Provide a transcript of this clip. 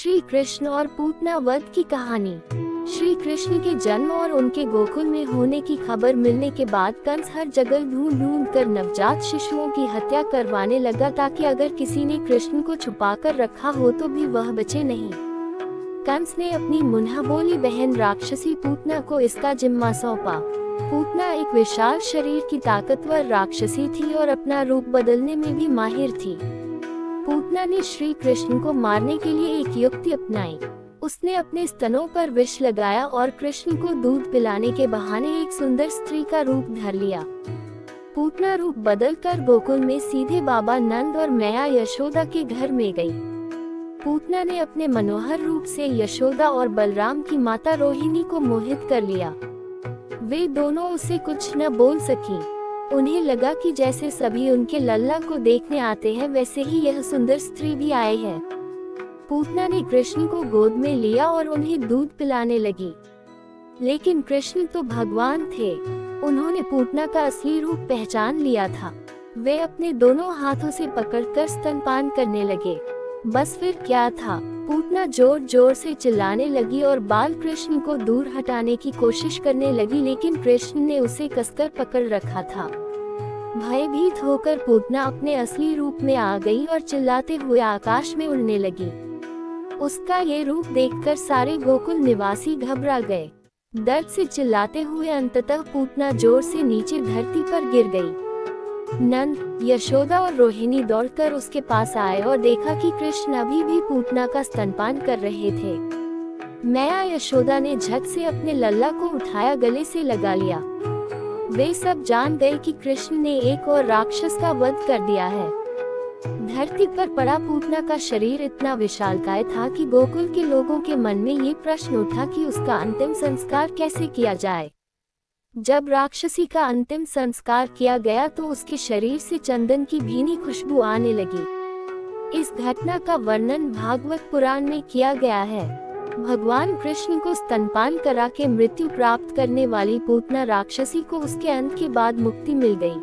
श्री कृष्ण और पूतना वध की कहानी। श्री कृष्ण के जन्म और उनके गोकुल में होने की खबर मिलने के बाद कंस हर जगह ढूंढ ढूंढ कर नवजात शिशुओं की हत्या करवाने लगा, ताकि अगर किसी ने कृष्ण को छुपाकर रखा हो तो भी वह बचे नहीं। कंस ने अपनी मुन्हाबोली बहन राक्षसी पूतना को इसका जिम्मा सौंपा। पूतना एक विशाल शरीर की ताकतवर राक्षसी थी और अपना रूप बदलने में भी माहिर थी। पूतना ने श्री कृष्ण को मारने के लिए एक युक्ति अपनाई। उसने अपने स्तनों पर विष लगाया और कृष्ण को दूध पिलाने के बहाने एक सुंदर स्त्री का रूप धर लिया। पूतना रूप बदलकर गोकुल में सीधे बाबा नंद और मैया यशोदा के घर में गई। पूतना ने अपने मनोहर रूप से यशोदा और बलराम की माता रोहिणी को मोहित कर लिया। वे दोनों उसे कुछ न बोल सकी। उन्हें लगा कि जैसे सभी उनके लल्ला को देखने आते हैं, वैसे ही यह सुंदर स्त्री भी आए हैं। पूतना ने कृष्ण को गोद में लिया और उन्हें दूध पिलाने लगी। लेकिन कृष्ण तो भगवान थे। उन्होंने पूतना का असली रूप पहचान लिया था। वे अपने दोनों हाथों से पकड़कर स्तनपान करने लगे। बस फिर क्या था, पूतना जोर जोर से चिल्लाने लगी और बाल कृष्ण को दूर हटाने की कोशिश करने लगी, लेकिन कृष्ण ने उसे कसकर पकड़ रखा था। भयभीत होकर पूतना अपने असली रूप में आ गई और चिल्लाते हुए आकाश में उड़ने लगी। उसका ये रूप देखकर सारे गोकुल निवासी घबरा गए। दर्द से चिल्लाते हुए अंततः पूतना जोर से नीचे धरती पर गिर गई। नंद, यशोदा और रोहिणी दौड़कर उसके पास आए और देखा कि कृष्ण अभी भी पूतना का स्तनपान कर रहे थे। मैया यशोदा ने झट से अपने लल्ला को उठाया, गले से लगा लिया। वे सब जान गए कि कृष्ण ने एक और राक्षस का वध कर दिया है। धरती पर पड़ा पूतना का शरीर इतना विशालकाय था कि गोकुल के लोगों के मन में ये प्रश्न उठा कि उसका अंतिम संस्कार कैसे किया जाए। जब राक्षसी का अंतिम संस्कार किया गया तो उसके शरीर से चंदन की भीनी खुशबू आने लगी। इस घटना का वर्णन भागवत पुराण में किया गया है। भगवान कृष्ण को स्तनपान करा के मृत्यु प्राप्त करने वाली पूतना राक्षसी को उसके अंत के बाद मुक्ति मिल गई।